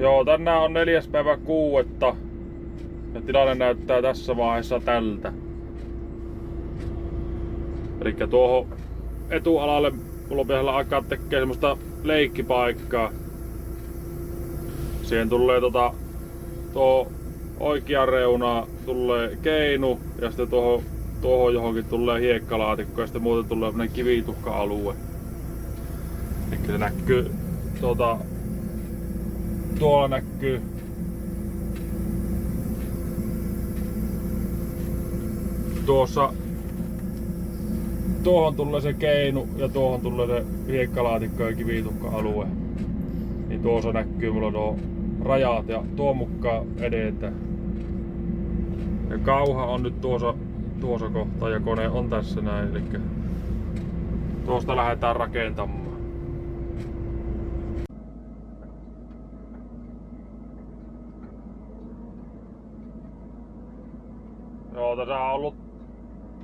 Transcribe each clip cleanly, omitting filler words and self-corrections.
Joo, tänään on 4.6. ja tilanne näyttää tässä vaiheessa tältä. Elikkä tuohon etualalle mulla pitäisi alkaa tekee semmoista leikkipaikkaa. Siihen tulee tuo oikea reuna tulee keinu ja sitten tuohon johonkin tulee hiekkalaatikko ja sitten muuten tulee semmonen kivituhka-alue. Elikkä se näkyy tuolla näkyy tuohon tulee se keinu ja tuohon tulee se hiekkalaatikko ja kivituhka-alue. Niin tuossa näkyy mulla nuo rajat ja tuon mukaan edetään. Ja kauha on nyt tuossa kohtaa ja kone on tässä näin, eli tuosta lähdetään rakentamaan. Joo, tässä on ollut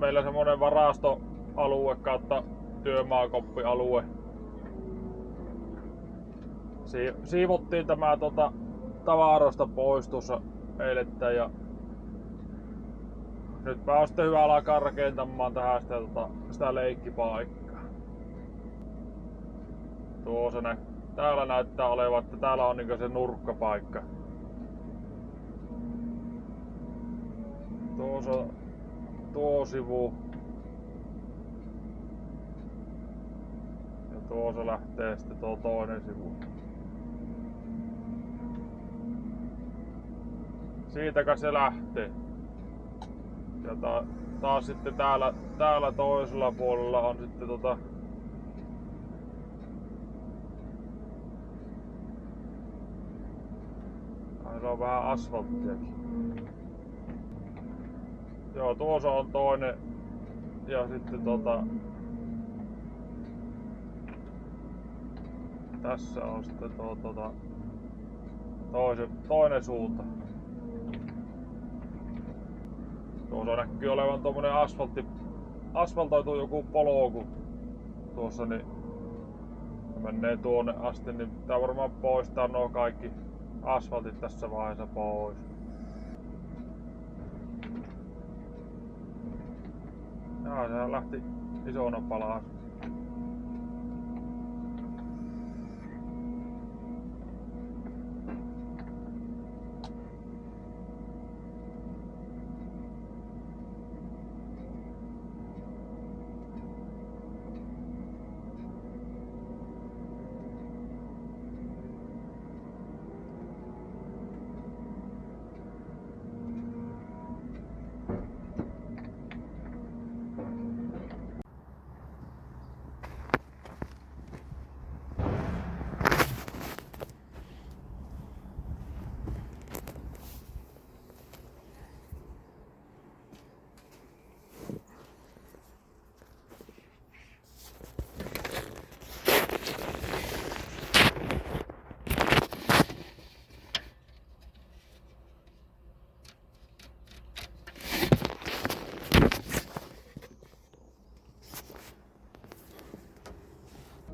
meillä semmonen varastoalue kautta työmaakoppialue. Siivottiin tämä tavaroista pois tuossa eilettä ja nyt on sitten hyvä alkaa rakentamaan tähän sitä leikkipaikkaa. Täällä näyttää olevan, että täällä on niinku se nurkkapaikka. Tuo sivu. Ja tuossa lähtee sitten tuo toinen sivu. Siitäkö se lähtee. Ja taas sitten täällä toisella puolella on sitten se on vähän asfalttiakin. Joo, tuossa on toinen ja sitten tässä on sitten toinen suunta. Tuossa näkyy olevan tommonen asfaltoitu joku polku tuossa, niin menee tuonne asti, niin pitää varmaan poistaa nuo kaikki asfaltit tässä vaiheessa pois. Jaa, sehän lähti isona palaa.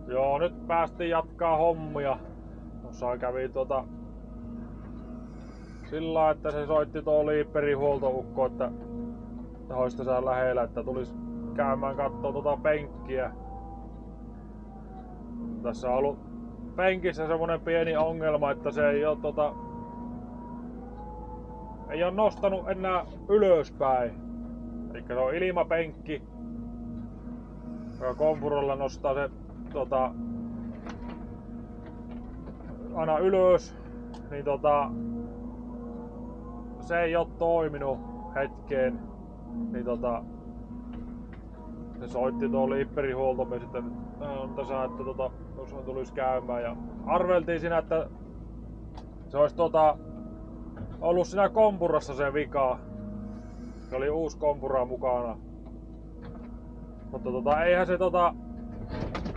Joo, nyt päästiin jatkaa hommia. Tuossa kävi sillä, että se soitti tuo Liipperin huoltoukko, että olisi tässä lähellä, että tulis käymään kattoo penkkiä. Tässä on ollut penkissä semmonen pieni ongelma, että se ei ole nostanut enää ylöspäin. Eli se on ilmapenkki, joka kompurolla nostaa se aina ylös, niin se ei oo toiminut hetkeen, niin se soitti tuo Liipperin huoltomies, että on tässä, että tuossa tulisi käymään ja arveltiin siinä, että se olisi ollut siinä kompurassa se vika. Se oli uusi kompura mukana. Mutta eihän se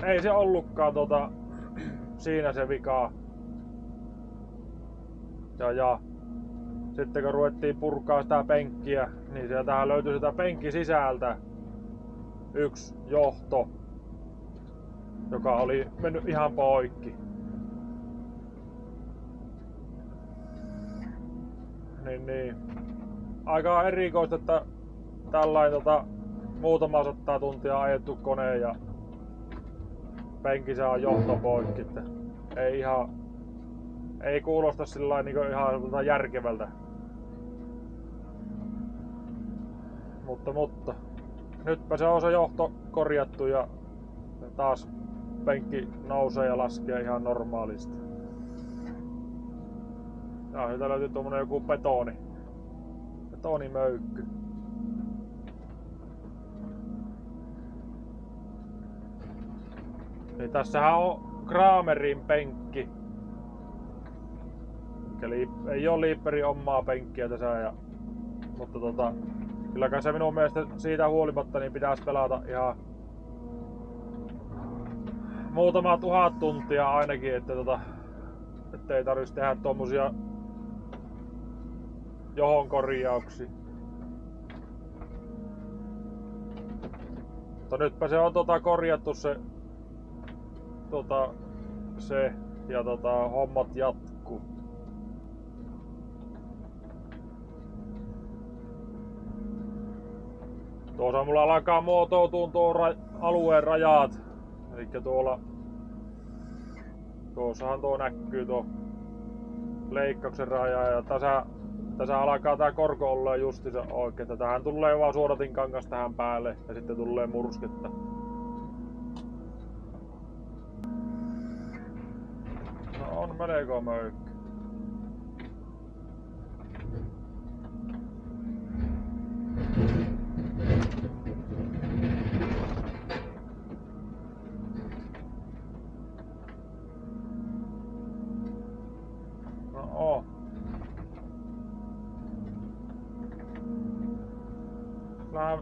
ei se ollutkaan siinä se vika. Ja sitten kun ruvettiin purkaa sitä penkkiä, niin sieltähän löytyi sitä penkin sisältä yksi johto, joka oli mennyt ihan poikki. niin aika erikoista, että tällainen muutama 100 tuntia ajettu kone ja penkissä on johto poikki, että ei kuulosta sillä niin ihan järkevältä. Mutta nytpä se on se johto korjattu ja taas penkki nousee ja laskee ihan normaalisti. Ja sieltä löytyy tuommoinen joku betonimöykky. Niin tässähän on Kramerin penkki. Eli ei oo Liebherrin omaa penkkiä tässä mutta kyllä se minun mielestä siitä huolimatta niin pitäisi pelata ihan muutama 1000 tuntia ainakin, että ei tarvitsisi tehdä tommosia johon korjauksia. Mutta nytpä se on korjattu se ja hommat jatkuu. Tuossa mulla alkaa muotoutua alueen rajat. Elikkä tuossahan näkyy tuo leikkauksen raja ja tässä alkaa tää korko olla justiinsa oikein. Tähän tulee vaan suodatinkangas tähän päälle ja sitten tulee mursketta. No on melko möykky.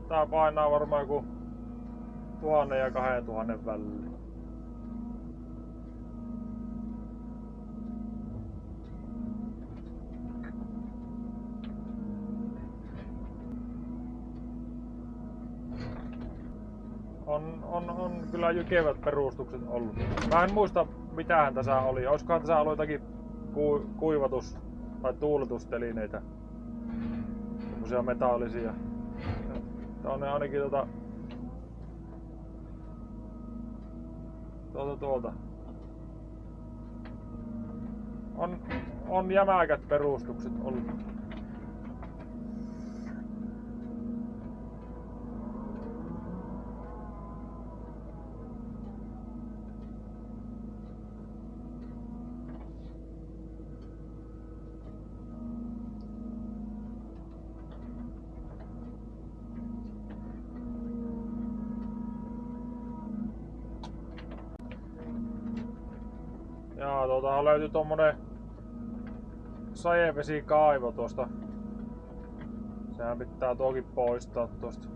Tää painaa varmaan joku 1000 ja 2000 väliin. On kyllä jykevät perustukset ollut. Mä en muista mitähän tässä oli. Oiskohan tässä ollut jotakin kuivatus- tai tuuletustelineitä. Semmosia metallisia. On ainakin on jämäkät perustukset ollut. Ja löytyi tommonen sajevesikaivo tuosta. Sehän pitää toki poistaa tuosta.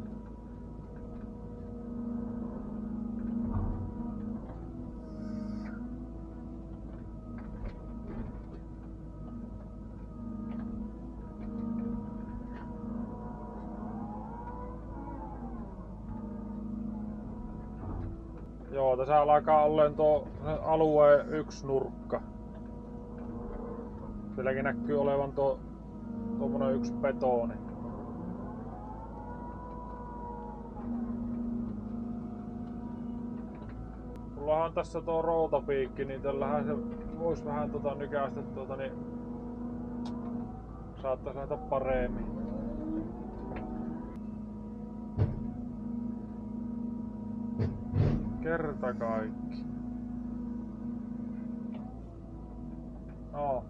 Joo, tässä alkaa olleen tuo alueen yksi nurkka. Sielläkin näkyy olevan tuommoinen yksi betoni. Mullahan tässä tuo routapiikki, niin tällähän se vois vähän nykäistä niin saattais näitä paremmin. Kerta kaikki. No.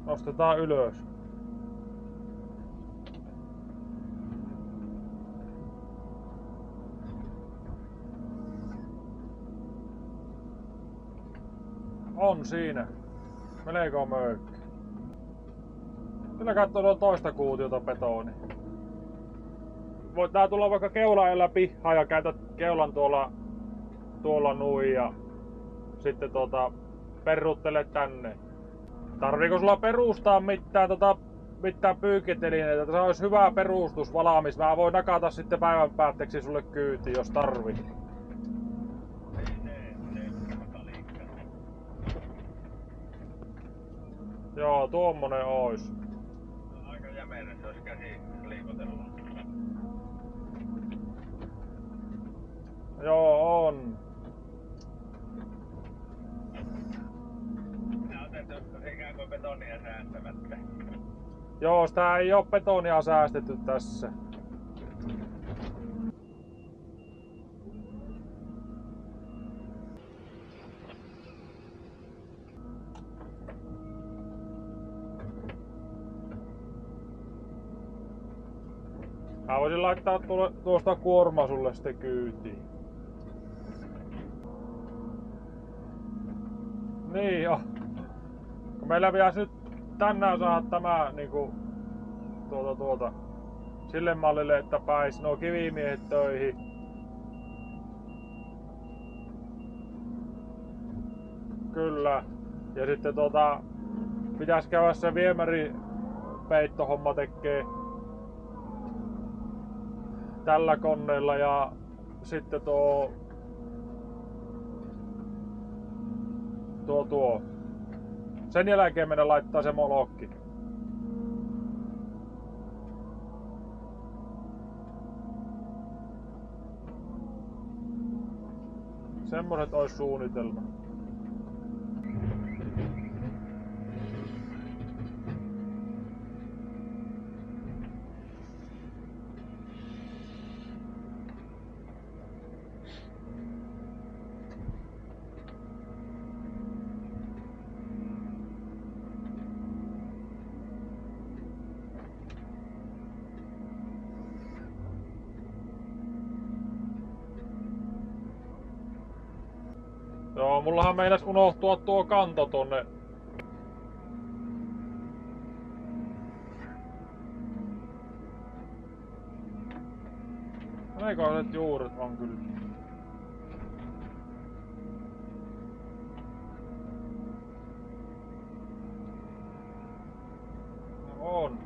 Nostetaan ylös. On siinä. Melko möykki. Kyllä katsoo tuon toista kuutiota betoni. Voit tää tulla vaikka keulaella pihaan ja käytät keulan tuolla nuin ja sitten perruuttele tänne. Tarviiko sulla perustaa mitään pyykkitelineitä? Tässä olisi hyvä perustus valmis. Mä voin nakata sitten päivän päätteeksi sulle kyytiin, jos tarvii. Joo, tuommoinen ois. käsi liikutellaan. Joo, on. Nää on tehty ikään kuin betonia säästämättä. Joo, sitä ei oo betonia säästetty tässä. Mä voisin laittaa tuosta kuorma sulle sitten kyytiin. Niin jo. Kun meillä pitäisi nyt tänään saada tämä niinku sille mallille, että pääis nuo kivimiehet töihin. Kyllä. Ja sitten pitäis käydä se viemäripeittohomma tekee tällä koneella ja sitten tuo. Sen jälkeen meidän laittaa se molokki. Semmoset ois suunnitelma. Joo, mullahan meinas unohtua tuo kanto tonne. Aikaiset juuret on kyllä. On.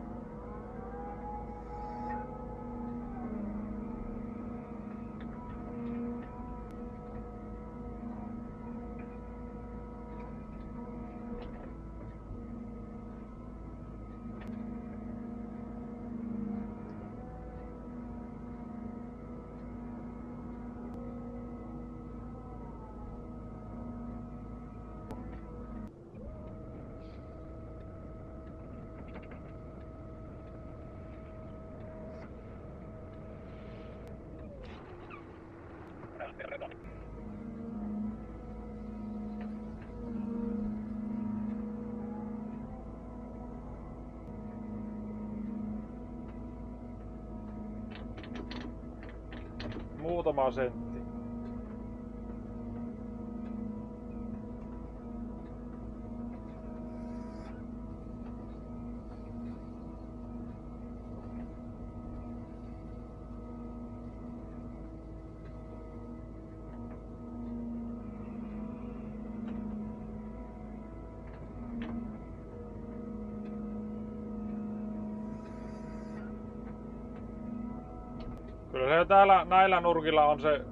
Muutama sentti. Kyllä se täällä näillä nurkilla on se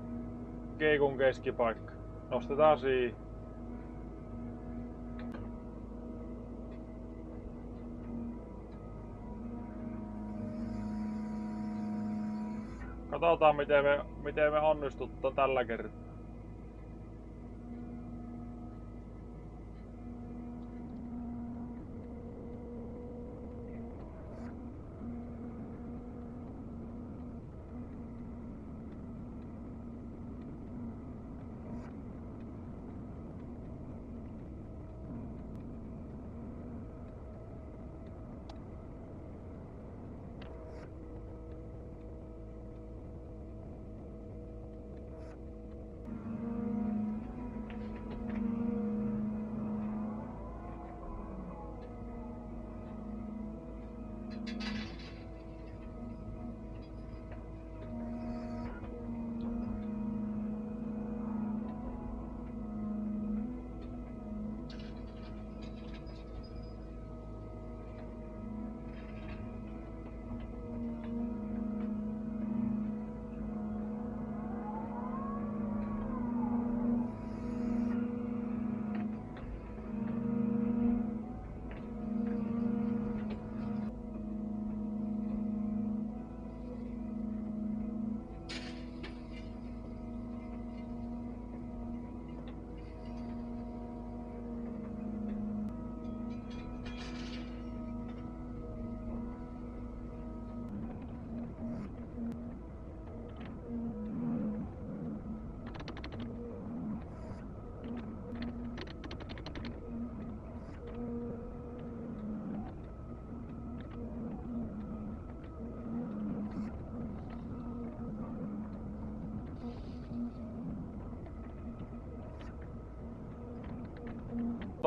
keikun keskipaikka. Nostetaan siihen. Katsotaan miten me onnistuttaan tällä kertaa.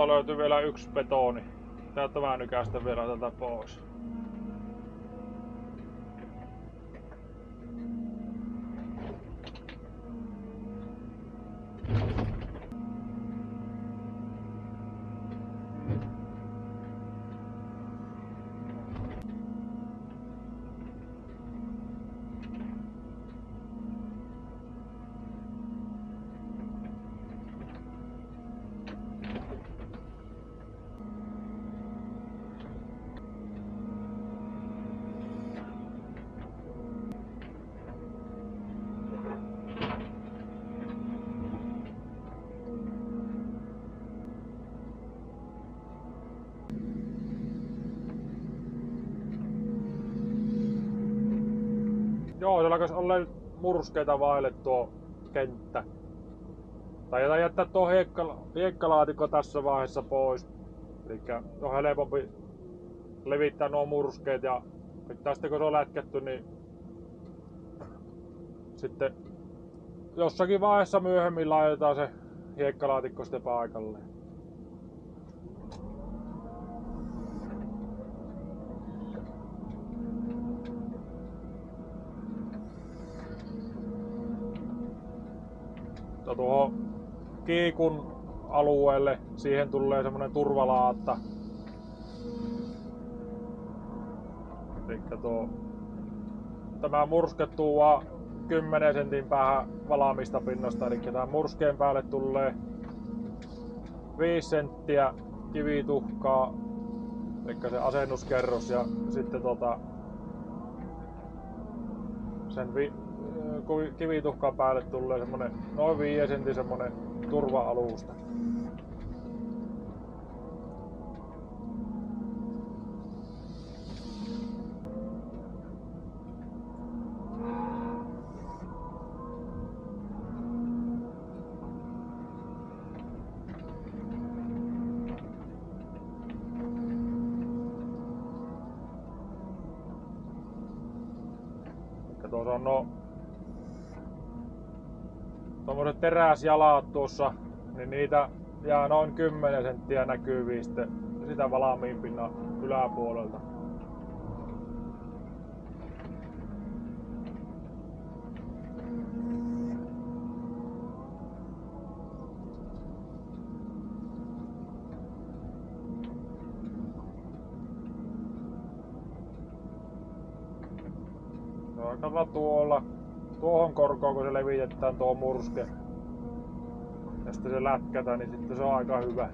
Tuolta löytyy vielä yksi betoni. Täältä mä nykästän vielä tätä pois. Joo, se alkaisi olla murskeita vaille tuo kenttä. Tai jättää tuo hiekkalaatikko tässä vaiheessa pois. Eli on helpompi levittää nuo murskeet ja tästä kun se on lätkätty, niin sitten jossakin vaiheessa myöhemmin laitetaan se hiekkalaatikko sitten paikalleen. Tuohon kiikun alueelle, siihen tulee semmonen turvalaatta. Elikkä tämä murske tuo 10 sentin päähän valaamista pinnasta, eli tämän murskeen päälle tulee 5 senttiä kivituhkaa, eli se asennuskerros, ja sitten sen kivituhkan päälle tulee semmonen noin 5 sentin semmonen turva-alusta. Tuossa on tommoset teräsjalat tuossa, niin niitä jää noin 10 senttiä näkyviin sitten sitä valmiin pinnan yläpuolelta. Kato tuohon korkoon, kun se levitetään tuo murske ja sitten se lätkätään, niin sitten se on aika hyvä.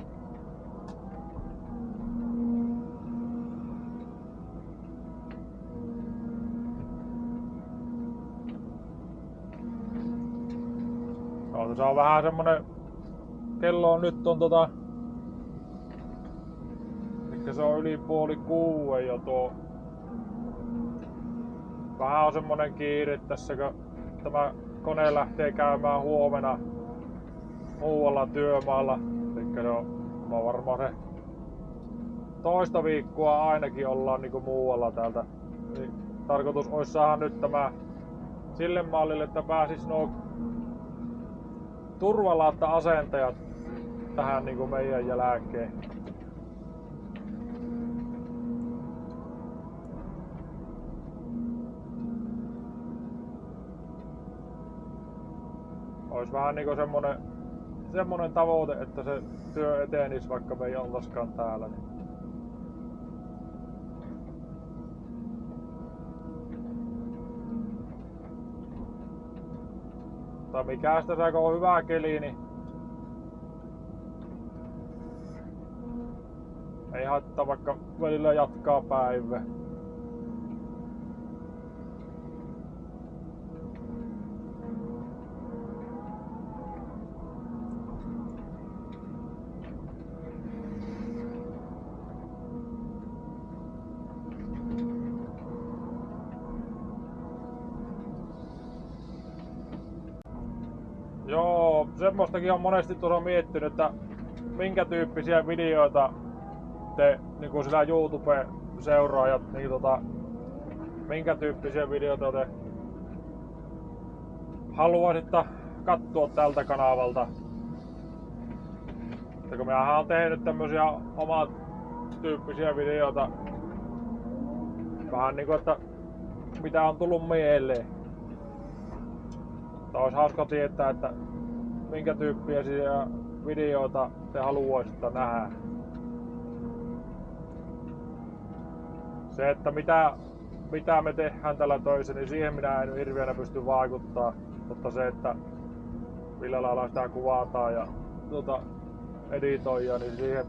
No, se on vähän semmonen, kello on nyt mikä se on yli 5:30 jo tuo. Vähän on semmonen kiire tässä, kun tämä kone lähtee käymään huomenna muualla työmaalla. Eli se on varmaan se toista viikkoa ainakin ollaan niinku muualla täältä. Niin tarkoitus olisi saada nyt tämä sille mallille, että pääsis nuo turvalaatta-asentajat tähän niinku meidän jälkeen. Olisi vähän niinku semmonen tavoite, että se työ etenisi, vaikka me ei oltaiskaan täällä. Niin. Tai mikä sitä, kun on hyvä keli, niin ei haittaa vaikka välillä jatkaa päivää. Joo, semmoistakin on monesti tuossa miettinyt, että minkä tyyppisiä videoita te niin sillä YouTube-seuraajat, niin minkä tyyppisiä videoita te haluaisitte katsoa tältä kanavalta. Mutta kun minähän olen tehnyt tämmösiä omat tyyppisiä videoita. Vähän niinku, että mitä on tullut mieleen. Olisi hauska tietää, että minkä tyyppisiä videoita te haluaisitte nähdä. Se, että mitä me tehdään tällä töissä, niin siihen minä en hirveänä pysty vaikuttaa. Mutta se, että millä lailla sitä kuvataan ja editoidaan, niin siihen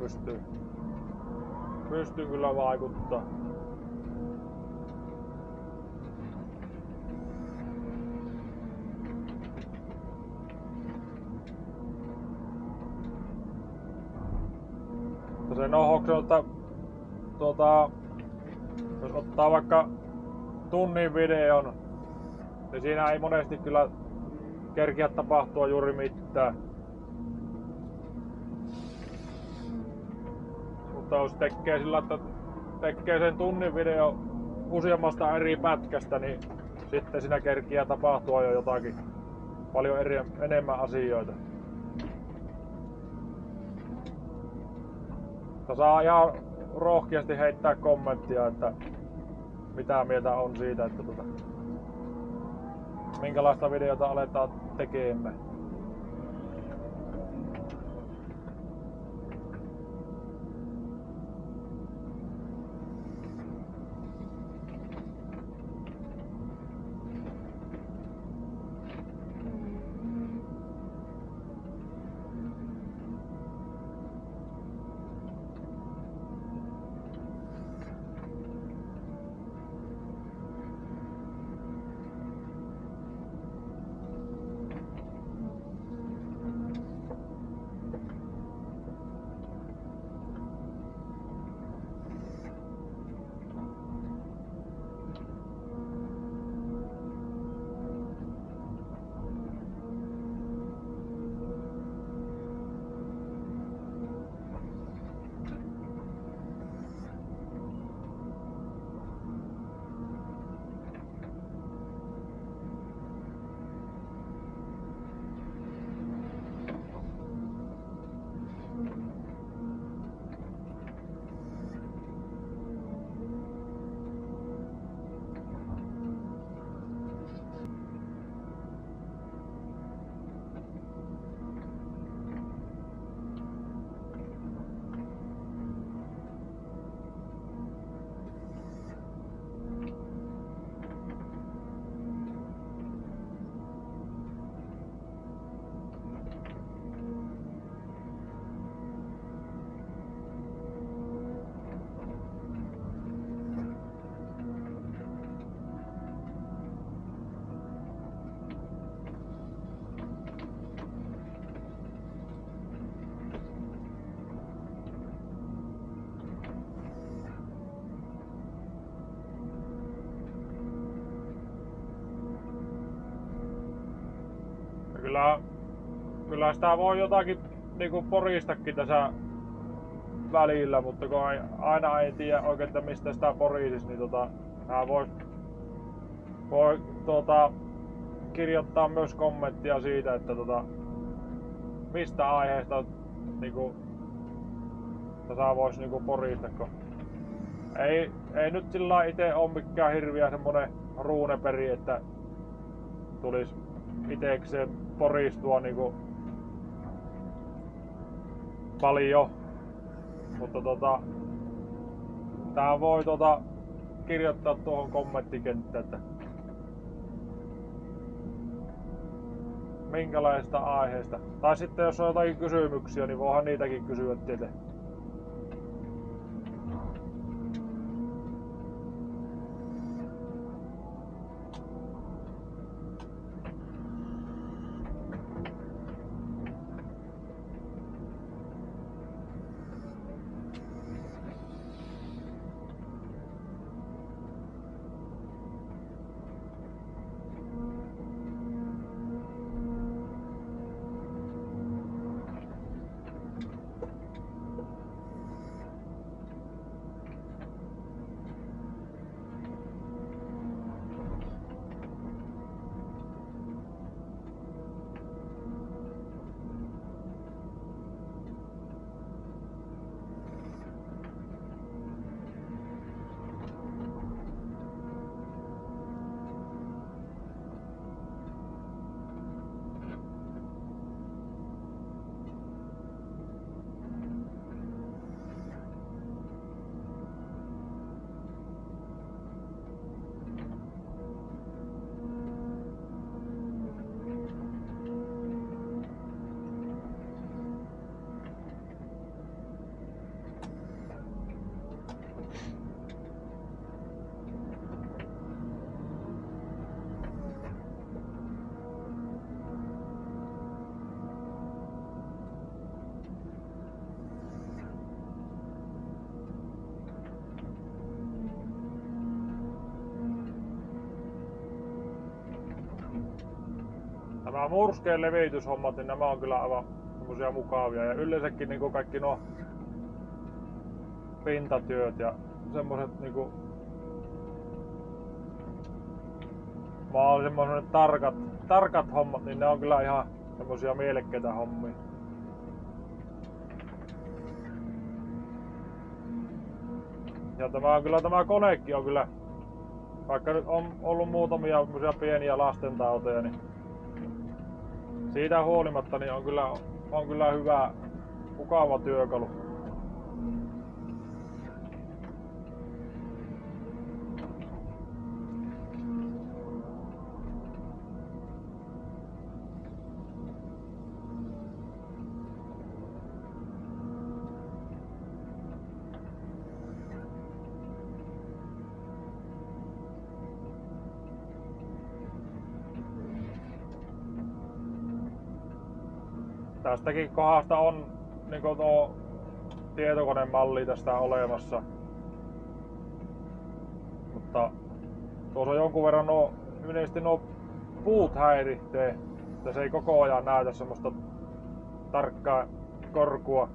pystyy kyllä vaikuttaa. Se nohokselta jos ottaa vaikka tunnin videon, niin siinä ei monesti kyllä kerkiä tapahtua juuri mitään. Mutta jos tekee sillä, että tekee sen tunnin video useammasta eri pätkästä, niin sitten siinä kerkiää tapahtua jo jotakin paljon enemmän asioita. Saa ihan rohkeasti heittää kommenttia, että mitä mieltä on siitä, että minkälaista videota aletaan tekemään. Kyllä sitä voi jotakin niinku poristakin tässä välillä, mutta kun aina ei tiedä oikein, että mistä sitä porisis, niin nää voi kirjoittaa myös kommenttia siitä, että mistä aiheesta niinku tässä vois niinku porista, kun ei nyt sillä ite oo mikään hirviä semmonen ruuneperi, että tulis itekseen poristua niinku paljon, mutta tää voi kirjoittaa tuohon kommenttikenttään, että minkälaista aiheesta. Tai sitten jos on jotakin kysymyksiä, niin voihan niitäkin kysyä teille. nämä murskeen levityshommat, niin nämä on kyllä aivan semmosia mukavia. Ja yleensäkin niinku kaikki nuo pintatyöt ja semmoset niinku semmoset tarkat hommat, niin ne on kyllä ihan semmosia mielekkäitä hommia. Ja tämä konekin on kyllä, vaikka nyt on ollut muutamia pieniä lastentauteja, niin siitä huolimatta niin on kyllä hyvä, mukava työkalu. Tästäkin kohdasta on niinku tuo tietokonemalli tästä olemassa. Mutta tuossa jonkun verran yleisesti nuo puut häiritsee, että se ei koko ajan näytä semmoista tarkkaa korkua.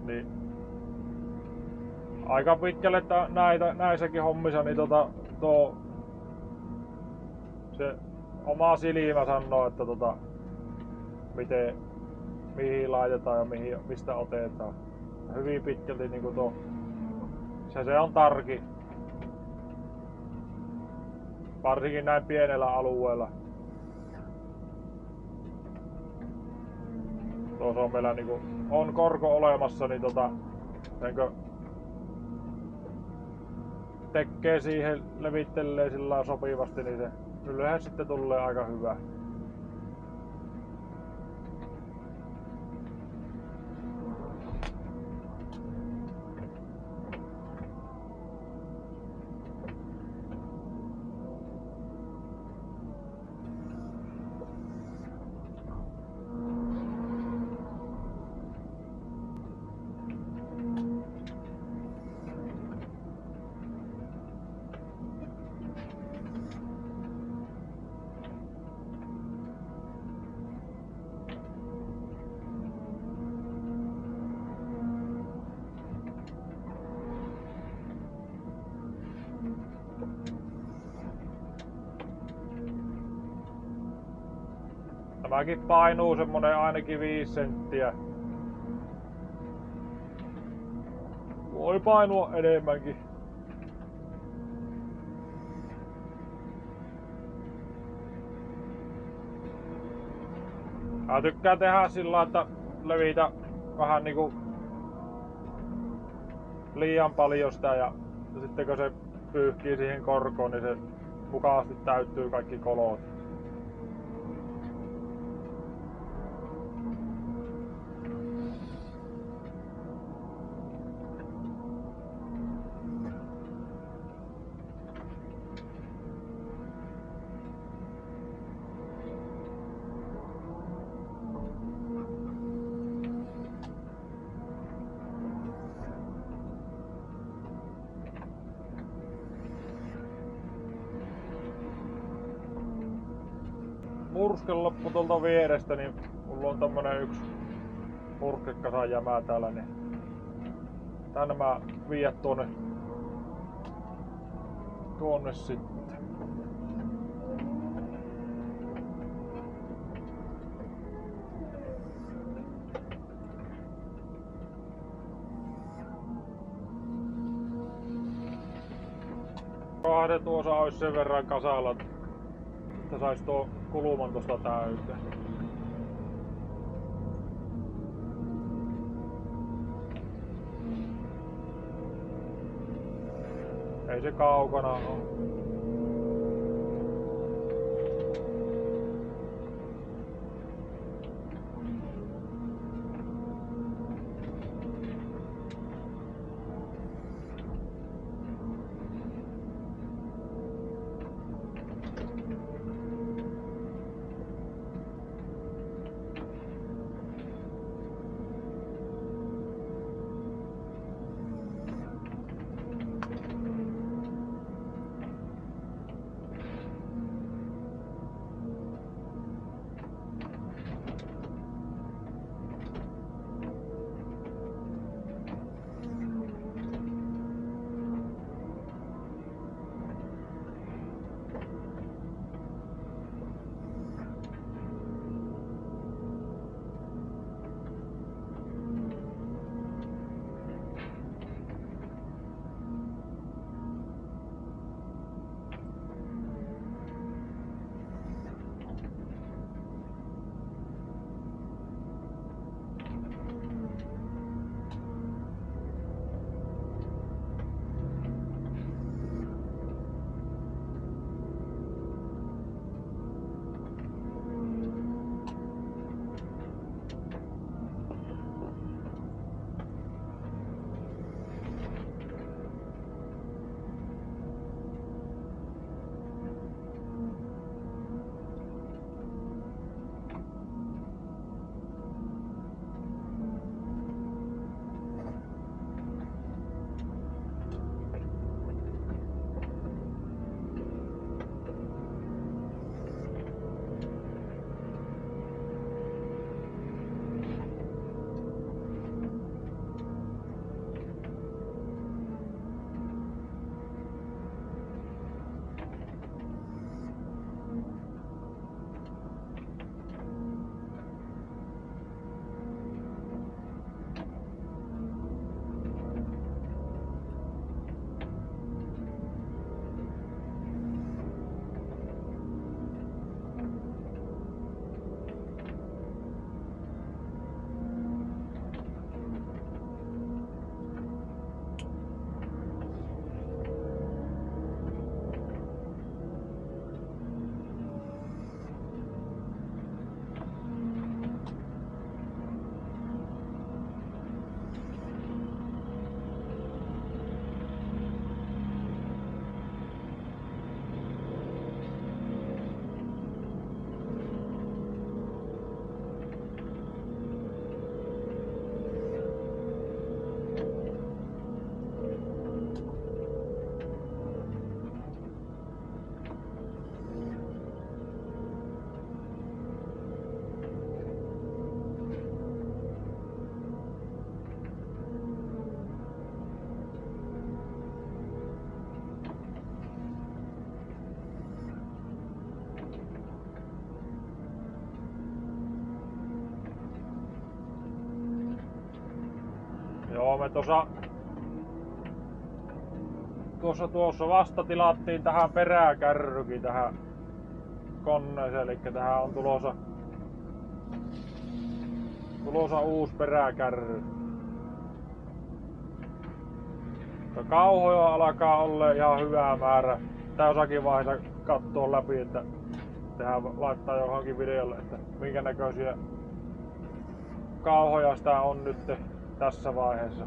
Niin aika pitkälle näissäkin hommissa niin se oma silmä sanoo, että mihin laitetaan ja mistä otetaan. Hyvin pitkälti niinku se on tarki. Varsinkin näin pienellä alueella. Tuossa on meillä niinku on korko olemassa, niin senkö tekee siihen, levittelee sillä sopivasti, niin se yleensä sitten tulee aika hyvä. Tämäkin painuu semmonen ainakin 5 senttiä. Voi painua enemmänkin. Mä tykkään tehdä sillä, että levitä vähän niinku liian paljon sitä ja sitten kun se pyyhkii siihen korkoon, niin se mukavasti täyttyy kaikki kolot. Murske loppu tuolta vierestä, niin mulla on tämmönen yksi murskekasan jämää täällä, niin tänne mä viedät tuonne sitten. Kahden tuossa olisi sen verran kasalla, että sais tuo kuluman tosta täyteen. Ei se kaukana oo. Joo, me tuossa vasta tilattiin tähän peräkärrykin tähän koneeseen, eli tähän on tulossa uusi peräkärry. Mutta kauhoja alkaa olla ihan hyvä määrä. Tää jossakin vaiheessa kattoo läpi, että laittaa johonkin videolle, että minkä näköisiä kauhoja sitä on nyt tässä vaiheessa.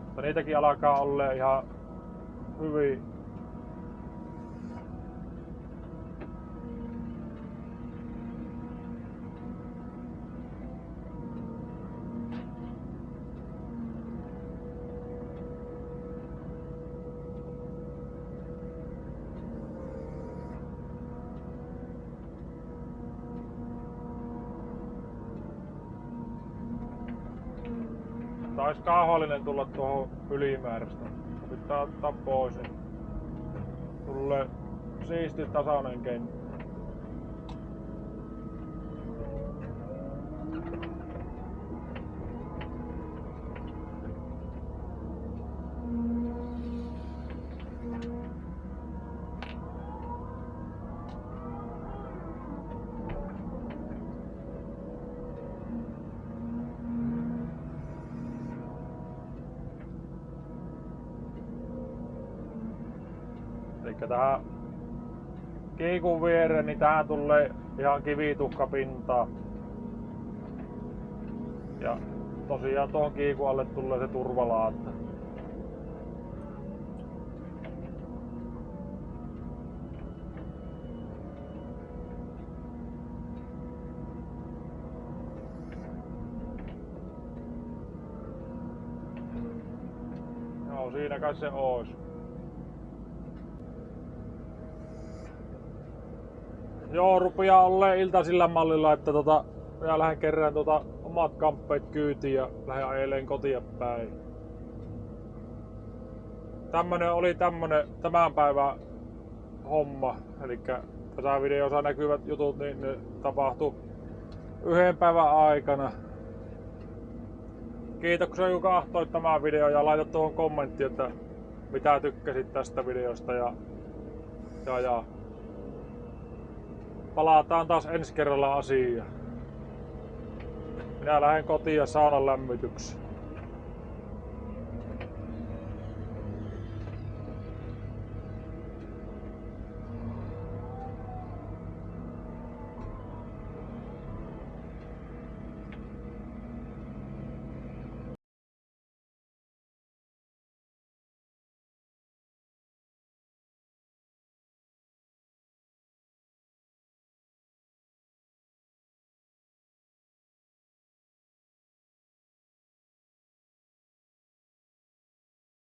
Mutta niitäkin alkaa olla ihan hyvin. Taisi kauhallinen tulla tuohon ylimääräistä. Pitää ottaa pois. Tulee siisti tasainen kenttä. Elikkä tähän kiikun viereen, niin tähän tulee ihan kivituhkapintaa. Ja tosiaan tuohon kiikun alle tulee se turvalaatta. Joo, siinä kai se ois. Joo, rupeaa olleen ilta sillä mallilla, että minä lähden kerran omat kamppeet kyytiin ja lähden ajeleen kotia päin. Tämmönen oli tämän päivän homma. Elikkä tässä videossa näkyvät jutut, niin ne tapahtui yhden päivän aikana. Kiitoksia kun kahtoit tämän video ja laita tuohon kommentti, että mitä tykkäsit tästä videosta ja palataan taas ensi kerralla asiaan. Minä lähden kotiin ja saunan lämmitykseen.